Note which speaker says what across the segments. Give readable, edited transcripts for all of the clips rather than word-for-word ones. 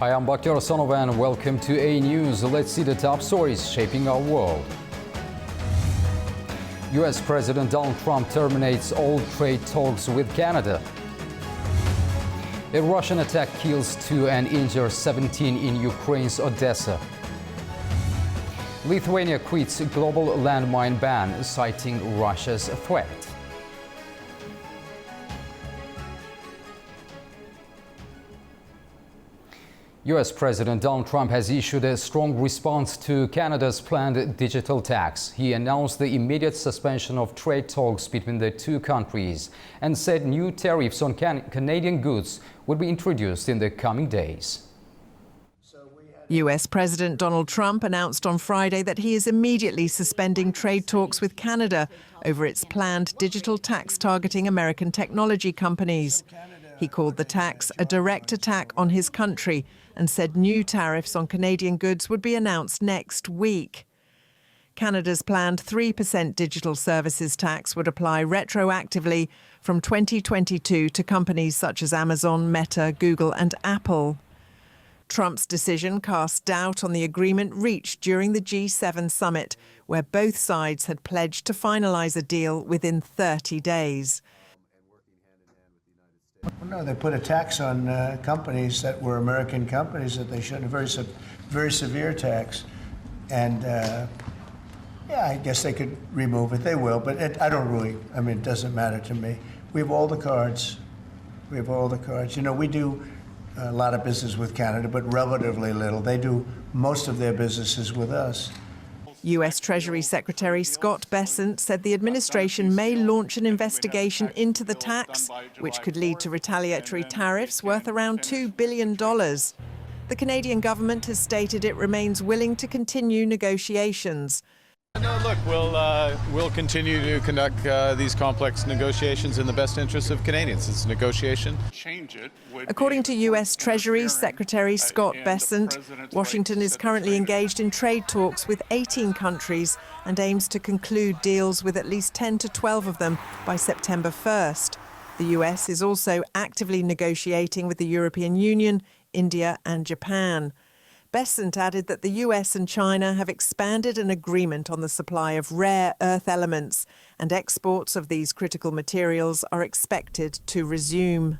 Speaker 1: Hi, I'm Bakhtiar Aslanov and welcome to A News. Let's see the top stories shaping our world. US President Donald Trump terminates all trade talks with Canada. A Russian attack kills 2 and injures 17 in Ukraine's Odessa. Lithuania quits global landmine ban, citing Russia's threat. US President Donald Trump has issued a strong response to Canada's planned digital tax. He announced the immediate suspension of trade talks between the two countries and said new tariffs on Canadian goods would be introduced in the coming days.
Speaker 2: US President Donald Trump announced on Friday that he is immediately suspending trade talks with Canada over its planned digital tax targeting American technology companies. He called the tax a direct attack on his country and said new tariffs on Canadian goods would be announced next week. Canada's planned 3% digital services tax would apply retroactively from 2022 to companies such as Amazon, Meta, Google and Apple. Trump's decision cast doubt on the agreement reached during the G7 summit, where both sides had pledged to finalize a deal within 30 days.
Speaker 3: Well, no, they put a tax on companies that were American companies that they shouldn't, a very severe tax. And yeah, I guess they could remove it. They will, but it doesn't matter to me. We have all the cards. We have all the cards. You know, we do a lot of business with Canada, but relatively little. They do most of their businesses with us.
Speaker 2: US Treasury Secretary Scott Bessent said the administration may launch an investigation into the tax, which could lead to retaliatory tariffs worth around $2 billion. The Canadian government has stated it remains willing to continue negotiations.
Speaker 4: No, look, we'll continue to conduct these complex negotiations in the best interests of Canadians. It's a negotiation.
Speaker 2: According to US Treasury Secretary Scott Bessent, Washington is currently engaged in trade talks with 18 countries and aims to conclude deals with at least 10 to 12 of them by September 1st. The US is also actively negotiating with the European Union, India and Japan. Bessent added that the US and China have expanded an agreement on the supply of rare earth elements, and exports of these critical materials are expected to resume.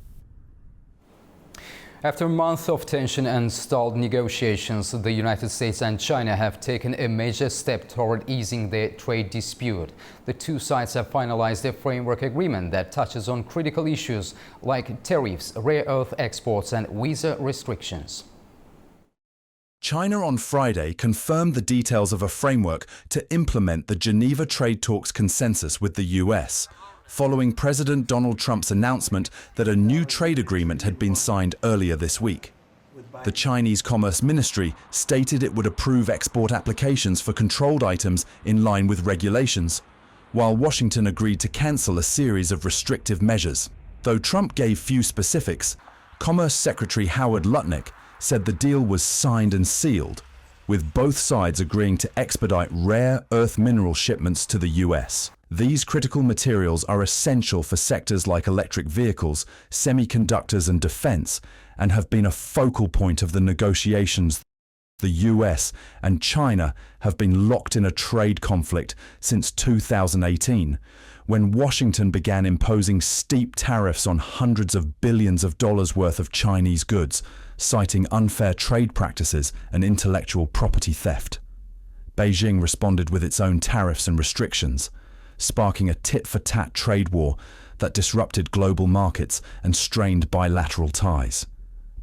Speaker 1: After a month of tension and stalled negotiations, the United States and China have taken a major step toward easing their trade dispute. The two sides have finalized a framework agreement that touches on critical issues like tariffs, rare earth exports and visa restrictions.
Speaker 5: China on Friday confirmed the details of a framework to implement the Geneva trade talks consensus with the US, following President Donald Trump's announcement that a new trade agreement had been signed earlier this week. The Chinese Commerce Ministry stated it would approve export applications for controlled items in line with regulations, while Washington agreed to cancel a series of restrictive measures. Though Trump gave few specifics, Commerce Secretary Howard Lutnick said the deal was signed and sealed, with both sides agreeing to expedite rare earth mineral shipments to the US. These critical materials are essential for sectors like electric vehicles, semiconductors and defense, and have been a focal point of the negotiations. The US and China have been locked in a trade conflict since 2018, when Washington began imposing steep tariffs on hundreds of billions of dollars worth of Chinese goods, citing unfair trade practices and intellectual property theft. Beijing responded with its own tariffs and restrictions, sparking a tit-for-tat trade war that disrupted global markets and strained bilateral ties.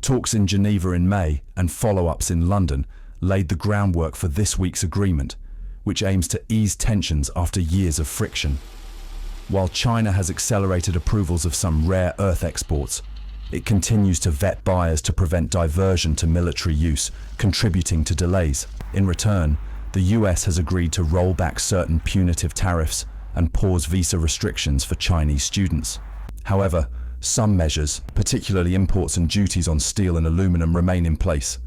Speaker 5: Talks in Geneva in May and follow-ups in London laid the groundwork for this week's agreement, which aims to ease tensions after years of friction. While China has accelerated approvals of some rare earth exports, it continues to vet buyers to prevent diversion to military use, contributing to delays. In return, the US has agreed to roll back certain punitive tariffs and pause visa restrictions for Chinese students. However, some measures, particularly imports and duties on steel and aluminum, remain in place.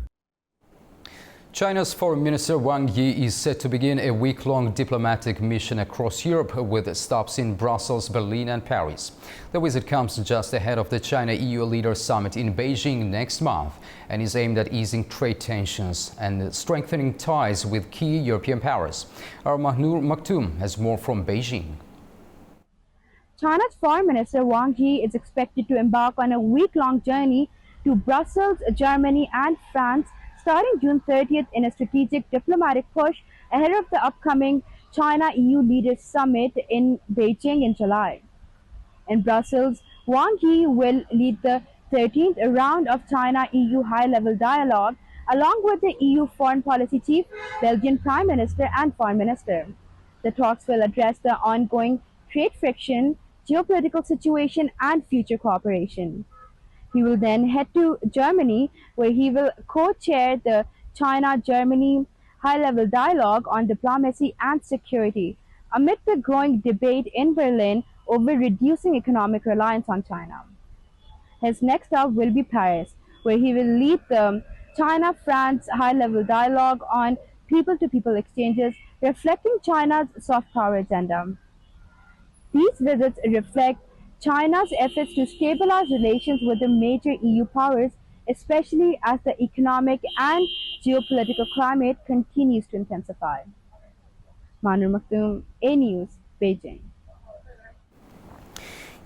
Speaker 1: China's Foreign Minister Wang Yi is set to begin a week-long diplomatic mission across Europe with stops in Brussels, Berlin and Paris. The visit comes just ahead of the China-EU Leaders Summit in Beijing next month and is aimed at easing trade tensions and strengthening ties with key European powers. Our Mahnur Maktoum has more from Beijing.
Speaker 6: China's Foreign Minister Wang Yi is expected to embark on a week-long journey to Brussels, Germany and France starting June 30th in a strategic diplomatic push ahead of the upcoming China-EU Leaders Summit in Beijing in July. In Brussels, Wang Yi will lead the 13th round of China-EU high-level dialogue along with the EU Foreign Policy Chief, Belgian Prime Minister and Foreign Minister. The talks will address the ongoing trade friction, geopolitical situation and future cooperation. He will then head to Germany, where he will co-chair the China-Germany high-level dialogue on diplomacy and security, amid the growing debate in Berlin over reducing economic reliance on China. His next stop will be Paris, where he will lead the China-France high-level dialogue on people-to-people exchanges, reflecting China's soft power agenda. These visits reflect China's efforts to stabilize relations with the major EU powers, especially as the economic and geopolitical climate continues to intensify. Mahnur Maktoum, A News, Beijing.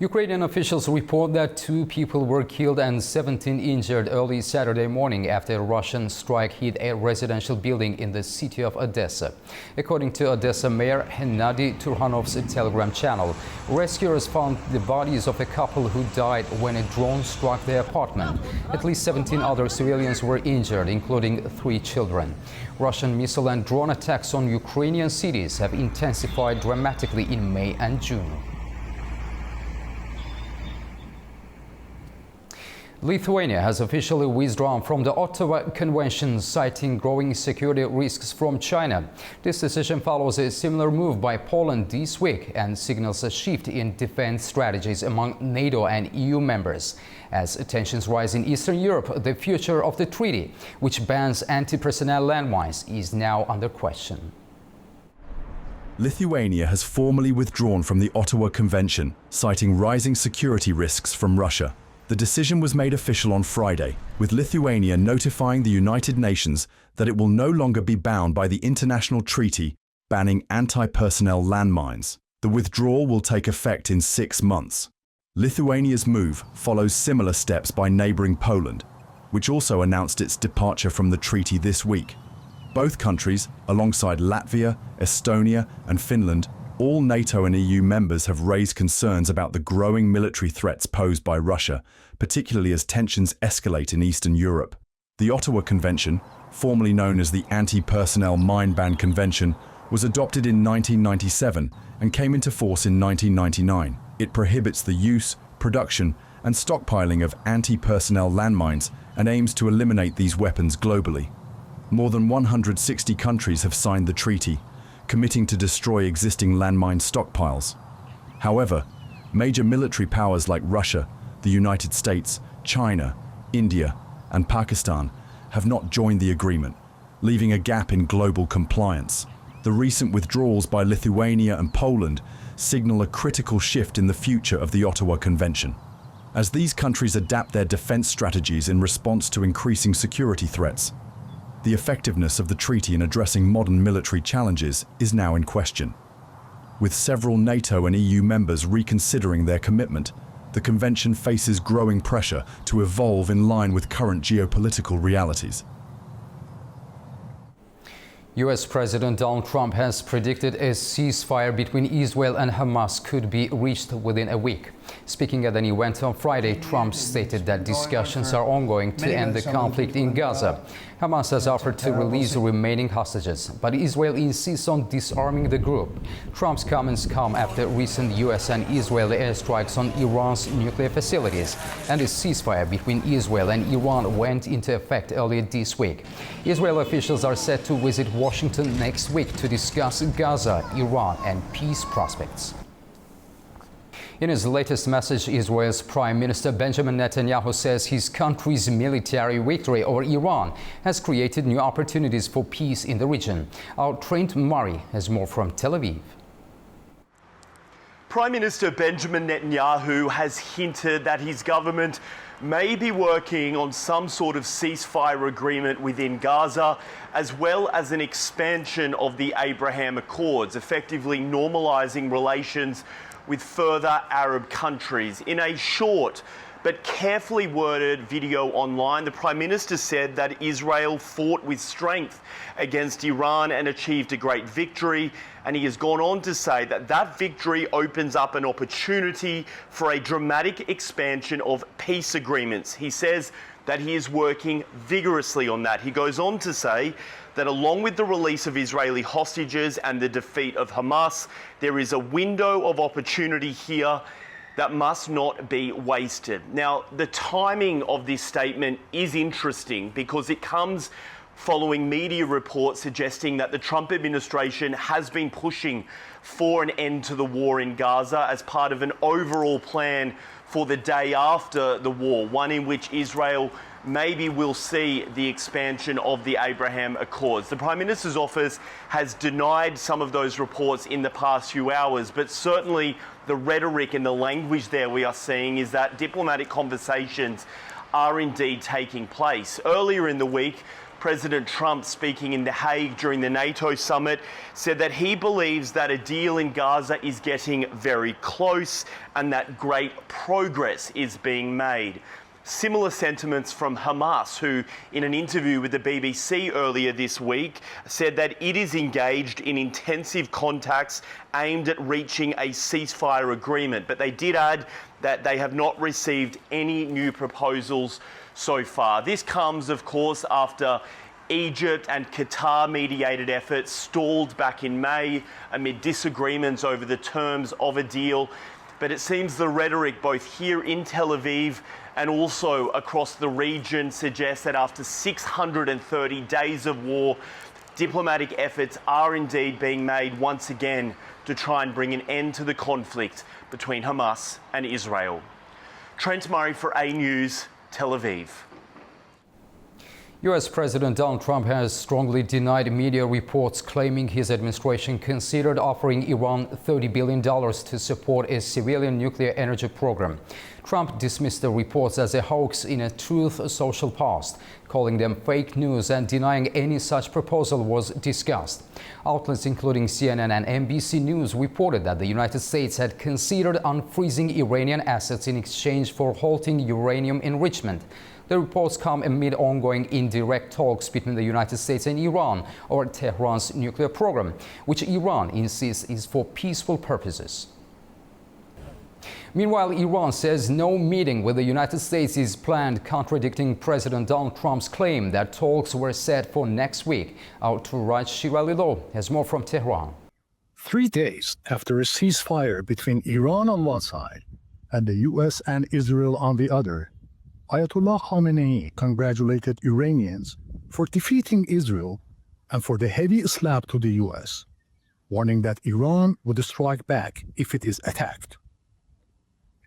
Speaker 1: Ukrainian officials report that 2 people were killed and 17 injured early Saturday morning after a Russian strike hit a residential building in the city of Odessa. According to Odessa Mayor Hennady Turhanov's Telegram channel, rescuers found the bodies of a couple who died when a drone struck their apartment. At least 17 other civilians were injured, including 3 children. Russian missile and drone attacks on Ukrainian cities have intensified dramatically in May and June. Lithuania has officially withdrawn from the Ottawa Convention, citing growing security risks from China. This decision follows a similar move by Poland this week and signals a shift in defense strategies among NATO and EU members. As tensions rise in Eastern Europe, the future of the treaty, which bans anti-personnel landmines, is now under question.
Speaker 5: Lithuania has formally withdrawn from the Ottawa Convention, citing rising security risks from Russia. The decision was made official on Friday, with Lithuania notifying the United Nations that it will no longer be bound by the international treaty banning anti-personnel landmines. The withdrawal will take effect in 6 months. Lithuania's move follows similar steps by neighboring Poland, which also announced its departure from the treaty this week. Both countries, alongside Latvia, Estonia and Finland, all NATO and EU members have raised concerns about the growing military threats posed by Russia, particularly as tensions escalate in Eastern Europe. The Ottawa Convention, formerly known as the Anti-Personnel Mine Ban Convention, was adopted in 1997 and came into force in 1999. It prohibits the use, production and stockpiling of anti-personnel landmines and aims to eliminate these weapons globally. More than 160 countries have signed the treaty, committing to destroy existing landmine stockpiles. However, major military powers like Russia, the United States, China, India, and Pakistan have not joined the agreement, leaving a gap in global compliance. The recent withdrawals by Lithuania and Poland signal a critical shift in the future of the Ottawa Convention. As these countries adapt their defense strategies in response to increasing security threats, the effectiveness of the treaty in addressing modern military challenges is now in question. With several NATO and EU members reconsidering their commitment, the convention faces growing pressure to evolve in line with current geopolitical realities.
Speaker 1: US President Donald Trump has predicted a ceasefire between Israel and Hamas could be reached within a week. Speaking at an event on Friday, Trump stated that discussions are ongoing to end the conflict in Gaza. Hamas has offered to release the remaining hostages, but Israel insists on disarming the group. Trump's comments come after recent US and Israeli airstrikes on Iran's nuclear facilities, and a ceasefire between Israel and Iran went into effect earlier this week. Israel officials are set to visit Washington next week to discuss Gaza, Iran, and peace prospects. In his latest message, Israel's Prime Minister Benjamin Netanyahu says his country's military victory over Iran has created new opportunities for peace in the region. Our Trent Murray has more from Tel Aviv.
Speaker 7: Prime Minister Benjamin Netanyahu has hinted that his government may be working on some sort of ceasefire agreement within Gaza, as well as an expansion of the Abraham Accords, effectively normalising relations with further Arab countries. In a short but carefully worded video online, the Prime Minister said that Israel fought with strength against Iran and achieved a great victory. And he has gone on to say that that victory opens up an opportunity for a dramatic expansion of peace agreements. He says that he is working vigorously on that. He goes on to say that along with the release of Israeli hostages and the defeat of Hamas, there is a window of opportunity here that must not be wasted. Now, the timing of this statement is interesting because it comes following media reports suggesting that the Trump administration has been pushing for an end to the war in Gaza as part of an overall plan for the day after the war, one in which Israel maybe will see the expansion of the Abraham Accords. The Prime Minister's office has denied some of those reports in the past few hours, but certainly the rhetoric and the language there we are seeing is that diplomatic conversations are indeed taking place. Earlier in the week, President Trump, speaking in The Hague during the NATO summit, said that he believes that a deal in Gaza is getting very close and that great progress is being made. Similar sentiments from Hamas, who in an interview with the BBC earlier this week said that it is engaged in intensive contacts aimed at reaching a ceasefire agreement. But they did add that they have not received any new proposals so far. This comes, of course, after Egypt and Qatar-mediated efforts stalled back in May amid disagreements over the terms of a deal. But it seems the rhetoric both here in Tel Aviv and also across the region suggests that after 630 days of war, diplomatic efforts are indeed being made once again to try and bring an end to the conflict between Hamas and Israel. Trent Murray for A News, Tel Aviv.
Speaker 1: U.S. President Donald Trump has strongly denied media reports claiming his administration considered offering Iran $30 billion to support a civilian nuclear energy program. Trump dismissed the reports as a hoax in a Truth Social post, calling them fake news and denying any such proposal was discussed. Outlets including CNN and NBC News reported that the United States had considered unfreezing Iranian assets in exchange for halting uranium enrichment. The reports come amid ongoing indirect talks between the United States and Iran over Tehran's nuclear program, which Iran insists is for peaceful purposes. Meanwhile, Iran says no meeting with the United States is planned, contradicting President Donald Trump's claim that talks were set for next week. Our Turaj Shiralilo has more from Tehran.
Speaker 8: 3 days after a ceasefire between Iran on one side and the US and Israel on the other, Ayatollah Khamenei congratulated Iranians for defeating Israel and for the heavy slap to the US, warning that Iran would strike back if it is attacked.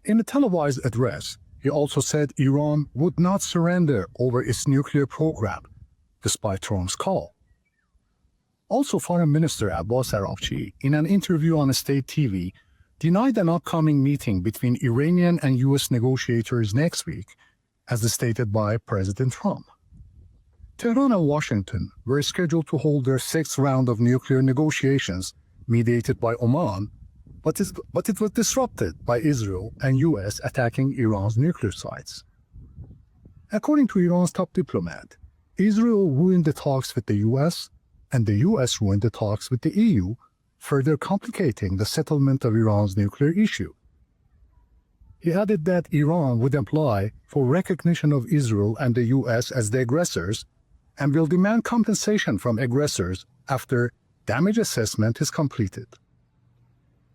Speaker 8: In a televised address, he also said Iran would not surrender over its nuclear program, despite Trump's call. Also, Foreign Minister Abbas Araghchi, in an interview on state TV, denied an upcoming meeting between Iranian and US negotiators next week, as stated by President Trump. Tehran and Washington were scheduled to hold their 6th round of nuclear negotiations mediated by Oman, but it was disrupted by Israel and US attacking Iran's nuclear sites. According to Iran's top diplomat, Israel ruined the talks with the US, and the US ruined the talks with the EU, further complicating the settlement of Iran's nuclear issue. He added that Iran would apply for recognition of Israel and the US as the aggressors and will demand compensation from aggressors after damage assessment is completed.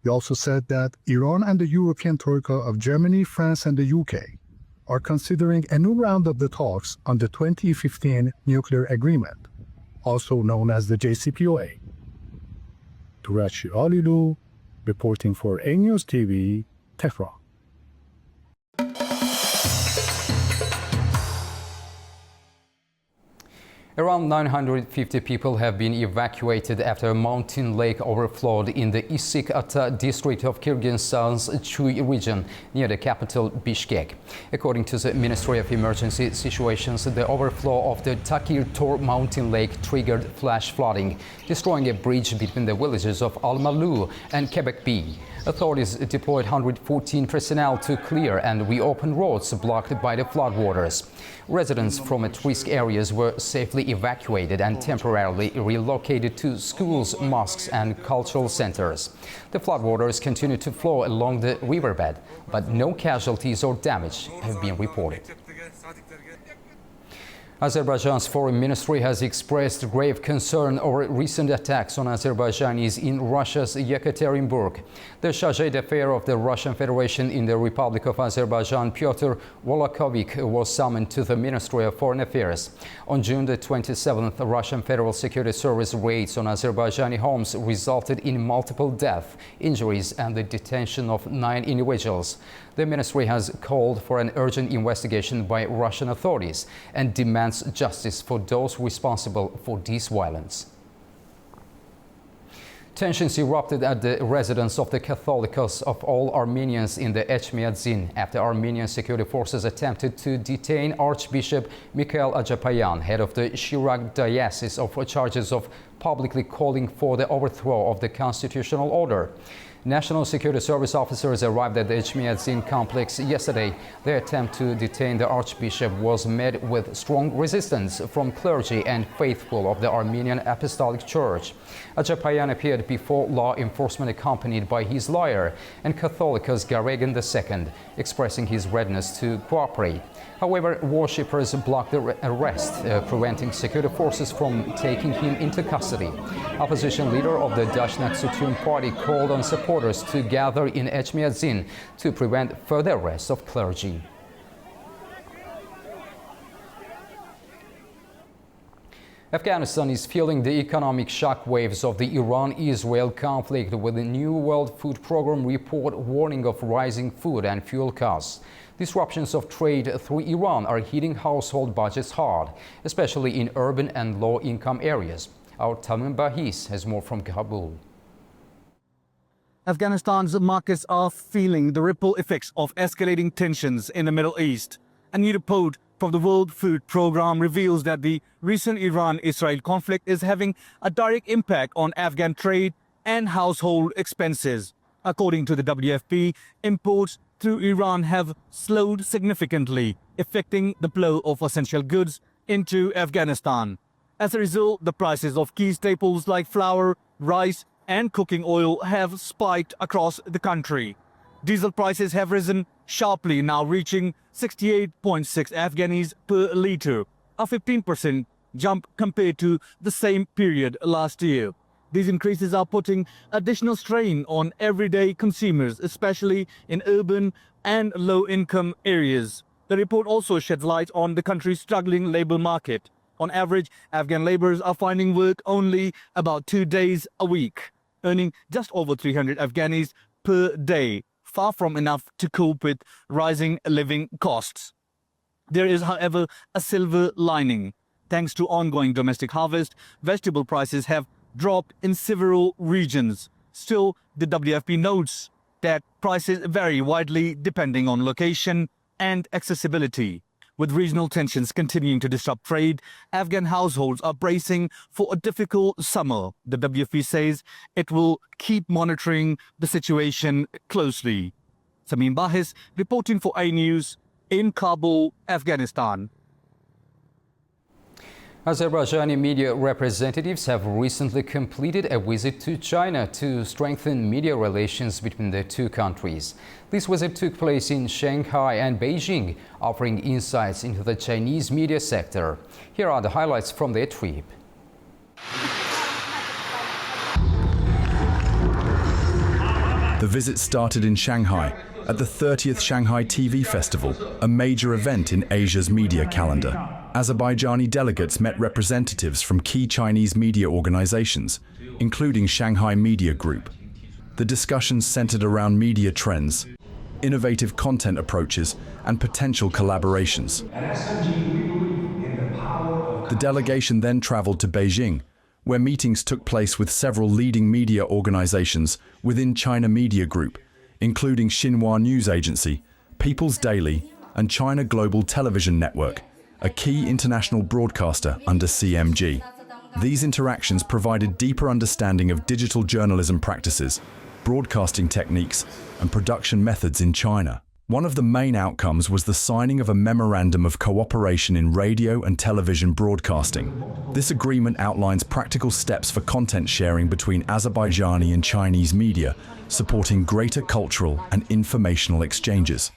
Speaker 8: He also said that Iran and the European troika of Germany, France, and the UK are considering a new round of the talks on the 2015 nuclear agreement, also known as the JCPOA. Turaj Shiralilo, reporting for A News TV, Tehran.
Speaker 1: Around 950 people have been evacuated after a mountain lake overflowed in the Issyk-Ata district of Kyrgyzstan's Chuy region near the capital Bishkek. According to the Ministry of Emergency Situations, the overflow of the Takir Tor mountain lake triggered flash flooding, destroying a bridge between the villages of Almalu and Kebekbi. Authorities deployed 114 personnel to clear and reopen roads blocked by the floodwaters. Residents from at-risk areas were safely evacuated and temporarily relocated to schools, mosques and cultural centers. The floodwaters continue to flow along the riverbed, but no casualties or damage have been reported. Azerbaijan's foreign ministry has expressed grave concern over recent attacks on Azerbaijanis in Russia's Yekaterinburg. The chargé d'affaires of the Russian Federation in the Republic of Azerbaijan, Pyotr Volokovic, was summoned to the Ministry of Foreign Affairs. On June the 27th, Russian Federal Security Service raids on Azerbaijani homes resulted in multiple deaths, injuries and the detention of 9 individuals. The ministry has called for an urgent investigation by Russian authorities and demands justice for those responsible for this violence. Tensions erupted at the residence of the Catholicos of all Armenians in the Echmiadzin after Armenian security forces attempted to detain Archbishop Mikhail Ajapayan, head of the Shirak Diocese, of charges of publicly calling for the overthrow of the constitutional order. National Security Service officers arrived at the Echmiadzin complex yesterday. Their attempt to detain the Archbishop was met with strong resistance from clergy and faithful of the Armenian Apostolic Church. Ajapayan appeared before law enforcement accompanied by his lawyer and Catholicos Garegan II, expressing his readiness to cooperate. However, worshippers blocked the arrest, preventing security forces from taking him into custody. Opposition leader of the Dashnak Sutyun party called on supporters to gather in Echmiadzin to prevent further arrests of clergy. Afghanistan is feeling the economic shockwaves of the Iran-Israel conflict, with a new World Food Programme report warning of rising food and fuel costs. Disruptions of trade through Iran are hitting household budgets hard, especially in urban and low-income areas. Our Tamim Bahis has more from Kabul.
Speaker 9: Afghanistan's markets are feeling the ripple effects of escalating tensions in the Middle East. A new report from the World Food Programme reveals that the recent Iran-Israel conflict is having a direct impact on Afghan trade and household expenses. According to the WFP, imports through Iran have slowed significantly, affecting the flow of essential goods into Afghanistan. As a result, the prices of key staples like flour, rice and cooking oil have spiked across the country. Diesel prices have risen sharply, now reaching 68.6 Afghanis per litre, a 15% jump compared to the same period last year. These increases are putting additional strain on everyday consumers, especially in urban and low-income areas. The report also sheds light on the country's struggling labor market. On average, Afghan laborers are finding work only about 2 days a week, earning just over 300 Afghanis per day, far from enough to cope with rising living costs. There is, however, a silver lining. Thanks to ongoing domestic harvest, vegetable prices have dropped in several regions. Still, the WFP notes that prices vary widely depending on location and accessibility. With regional tensions continuing to disrupt trade, Afghan households are bracing for a difficult summer. The WFP says it will keep monitoring the situation closely. Tamim Bahis reporting for iNews in Kabul, Afghanistan.
Speaker 1: Azerbaijani media representatives have recently completed a visit to China to strengthen media relations between the two countries. This visit took place in Shanghai and Beijing, offering insights into the Chinese media sector. Here are the highlights from their trip.
Speaker 5: The visit started in Shanghai at the 30th Shanghai TV Festival, a major event in Asia's media calendar. Azerbaijani delegates met representatives from key Chinese media organizations, including Shanghai Media Group. The discussions centered around media trends, innovative content approaches, and potential collaborations. The delegation then traveled to Beijing, where meetings took place with several leading media organizations within China Media Group, including Xinhua News Agency, People's Daily, and China Global Television Network, a key international broadcaster under CMG. These interactions provided deeper understanding of digital journalism practices, broadcasting techniques, and production methods in China. One of the main outcomes was the signing of a memorandum of cooperation in radio and television broadcasting. This agreement outlines practical steps for content sharing between Azerbaijani and Chinese media, supporting greater cultural and informational exchanges.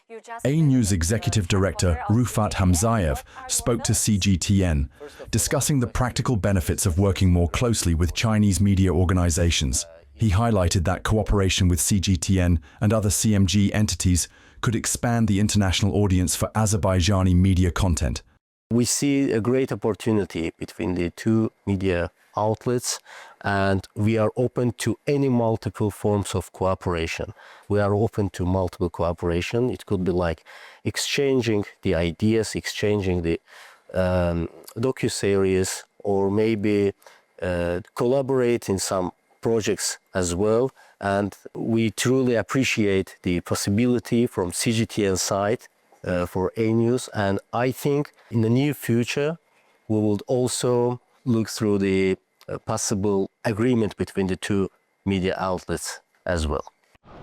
Speaker 5: A News Executive Director Rufat Hamzayev spoke to CGTN, discussing the practical benefits of working more closely with Chinese media organizations. He highlighted that cooperation with CGTN and other CMG entities could expand the international audience for Azerbaijani media content.
Speaker 10: We see a great opportunity between the two media outlets, and we are open to any multiple forms of cooperation. We are open to multiple cooperation. It could be like exchanging the ideas, exchanging the docuseries, or maybe collaborate in some projects as well. And we truly appreciate the possibility from CGTN side for A News. And I think in the near future, we will also look through the possible agreement between the two media outlets as well.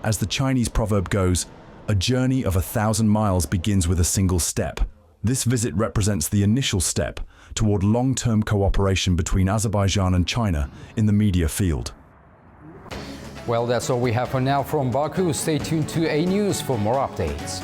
Speaker 5: As the Chinese proverb goes, a journey of 1,000 miles begins with a single step. This visit represents the initial step toward long-term cooperation between Azerbaijan and China in the media field.
Speaker 1: Well, that's all we have for now from Baku. Stay tuned to A News for more updates.